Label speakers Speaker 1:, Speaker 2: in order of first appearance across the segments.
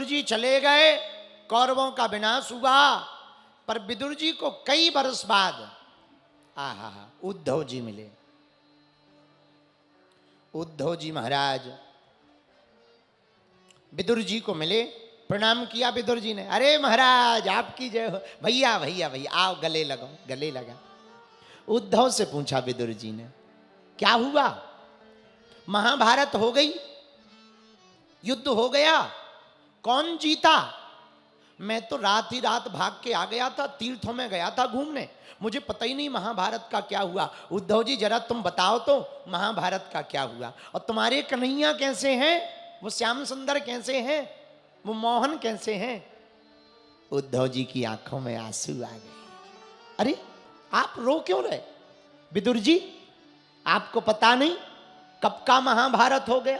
Speaker 1: जी चले गए, कौरवों का विनाश हुआ। पर विदुर जी को कई वर्ष बाद उद्धव जी मिले। उद्धव जी महाराज विदुर जी को मिले, प्रणाम किया विदुर जी ने। अरे महाराज आपकी जय हो। भैया भैया भैया आओ गले लगो, गले लगा। उद्धव से पूछा विदुर जी ने, क्या हुआ? महाभारत हो गई, युद्ध हो गया, कौन जीता? मैं तो रात ही रात भाग के आ गया था, तीर्थों में गया था घूमने, मुझे पता ही नहीं महाभारत का क्या हुआ। उद्धव जी जरा तुम बताओ तो महाभारत का क्या हुआ। और तुम्हारे कन्हैया कैसे हैं, वो श्याम सुंदर कैसे हैं, वो मोहन कैसे हैं? उद्धव जी की आंखों में आंसू आ गए। अरे आप रो क्यों रहे? विदुर जी आपको पता नहीं कब का महाभारत हो गया?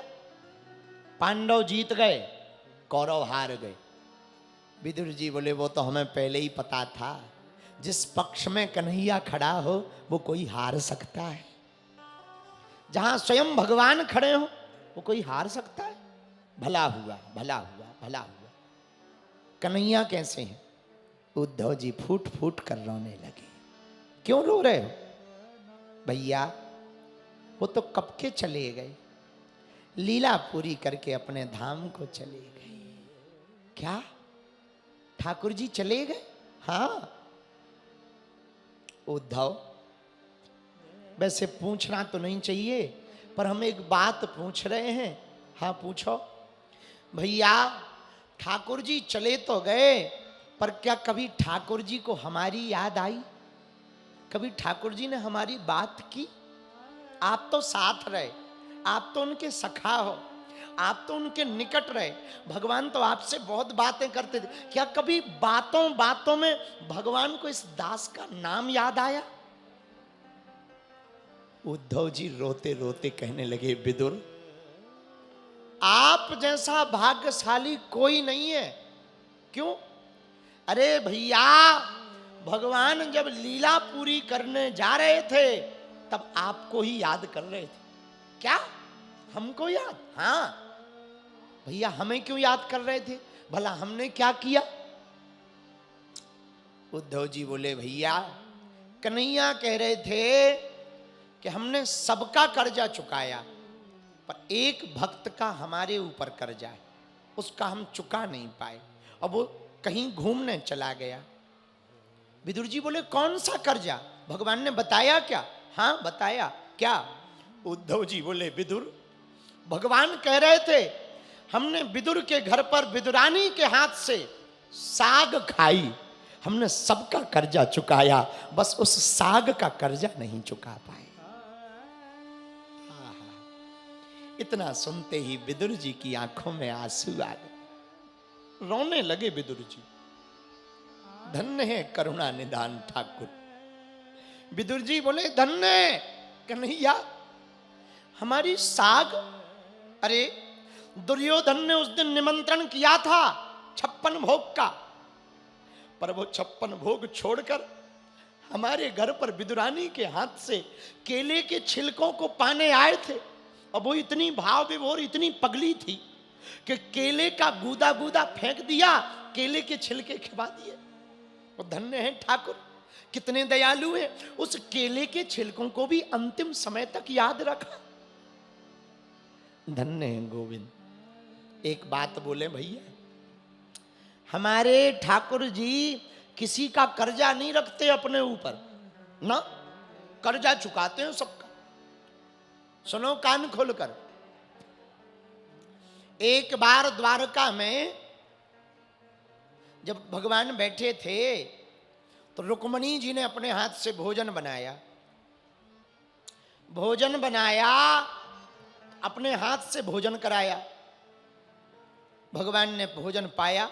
Speaker 1: पांडव जीत गए, कौरव हार गए। विदुर जी बोले वो तो हमें पहले ही पता था, जिस पक्ष में कन्हैया खड़ा हो वो कोई हार सकता है? जहां स्वयं भगवान खड़े हो वो कोई हार सकता है? भला हुआ भला हुआ भला हुआ। कन्हैया कैसे हैं? उद्धव जी फूट फूट कर रोने लगे। क्यों रो रहे हो? भैया वो तो कब के चले गए, लीला पूरी करके अपने धाम को चले गए। क्या ठाकुर जी चले गए? हाँ। उद्धव वैसे पूछना तो नहीं चाहिए, पर हम एक बात पूछ रहे हैं। हाँ पूछो। भैया ठाकुर जी चले तो गए, पर क्या कभी ठाकुर जी को हमारी याद आई? कभी ठाकुर जी ने हमारी बात की? आप तो साथ रहे, आप तो उनके सखा हो, आप तो उनके निकट रहे, भगवान तो आपसे बहुत बातें करते थे। क्या कभी बातों बातों में भगवान को इस दास का नाम याद आया? उद्धव जी रोते रोते कहने लगे, विदुर आप जैसा भाग्यशाली कोई नहीं है। क्यों? अरे भैया भगवान जब लीला पूरी करने जा रहे थे तब आपको ही याद कर रहे थे। क्या हमको याद? हाँ भैया हमें क्यों याद कर रहे थे? भला हमने क्या किया? उद्धव जी बोले, भैया कन्हैया कह रहे थे कि हमने सबका कर्जा चुकाया, पर एक भक्त का हमारे ऊपर कर्जा है, उसका हम चुका नहीं पाए, अब वो कहीं घूमने चला गया। विदुर जी बोले, कौन सा कर्जा? भगवान ने बताया क्या? हाँ बताया। क्या? उद्धव जी बोले, विदुर भगवान कह रहे थे हमने विदुर के घर पर विदुरानी के हाथ से साग खाई, हमने सबका कर्जा चुकाया, बस उस साग का कर्जा नहीं चुका पाए। इतना सुनते ही विदुर जी की आंखों में आंसू आ गए, रोने लगे विदुर जी। धन्य है करुणा निधान ठाकुर। विदुर जी बोले, धन्य कन्हैया हमारी साग। अरे दुर्योधन ने उस दिन निमंत्रण किया था 56 भोग का, पर वो 56 भोग छोड़कर हमारे घर पर विदुरानी के हाथ से केले के छिलकों को पाने आए थे। अब वो इतनी भाव विभोर, इतनी पगली थी कि केले का गूदा गूदा फेंक दिया, केले के छिलके खिला दिए। वो धन्य है ठाकुर, कितने दयालु हैं, उस केले के छिलकों को भी अंतिम समय तक याद रखा। धन्य है गोविंद। एक बात बोले भैया, हमारे ठाकुर जी किसी का कर्जा नहीं रखते अपने ऊपर ना, कर्जा चुकाते हैं सबका। सुनो कान खोलकर। एक बार द्वारका में जब भगवान बैठे थे तो रुक्मणी जी ने अपने हाथ से भोजन बनाया, भोजन बनाया, अपने हाथ से भोजन कराया। भगवान ने भोजन पाया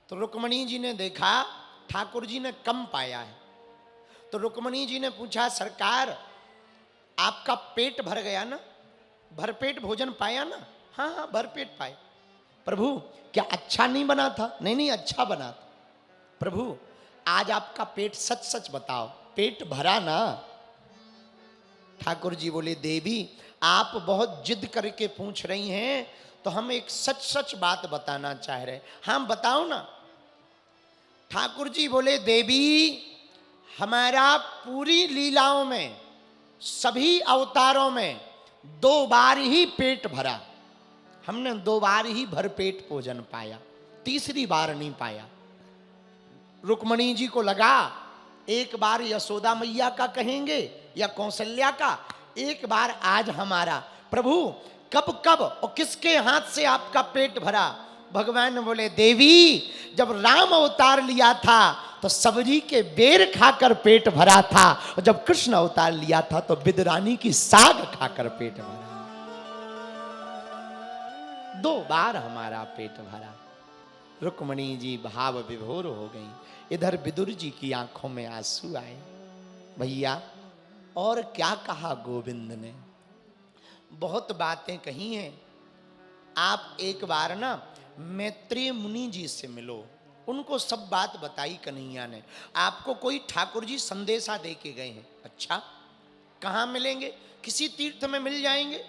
Speaker 1: तो रुक्मणी जी ने देखा ठाकुर जी ने कम पाया है, तो रुक्मणी जी ने पूछा, सरकार आपका पेट भर गया ना, भरपेट भोजन पाया ना? हाँ हाँ भरपेट पाए। प्रभु क्या अच्छा नहीं बना था? नहीं नहीं अच्छा बना था। प्रभु आज आपका पेट सच सच बताओ, पेट भरा ना? ठाकुर जी बोले, देवी आप बहुत जिद करके पूछ रही हैं, तो हम एक सच सच बात बताना चाह रहे। हाँ बताओ ना। ठाकुर जी बोले, देवी हमारा पूरी लीलाओं में, सभी अवतारों में 2 बार ही पेट भरा, हमने 2 बार ही भरपेट भोजन पाया, तीसरी बार नहीं पाया। रुक्मणी जी को लगा एक बार यशोदा मैया का कहेंगे या कौशल्या का, एक बार आज हमारा। प्रभु कब कब और किसके हाथ से आपका पेट भरा? भगवान बोले, देवी जब राम अवतार लिया था तो सब्जी के बेर खाकर पेट भरा था, और जब कृष्ण अवतार लिया था तो बिदरानी की साग खाकर पेट भरा। 2 बार हमारा पेट भरा। रुक्मणी जी भाव विभोर हो गई। इधर विदुर जी की आंखों में आंसू आए। भैया और क्या कहा गोविंद ने? बहुत बातें कही हैं। आप एक बार ना मैत्रेय मुनि जी से मिलो, उनको सब बात बताई कन्हैया ने। आपको कोई ठाकुर जी संदेशा दे के गए हैं। अच्छा, कहाँ मिलेंगे? किसी तीर्थ में मिल जाएंगे।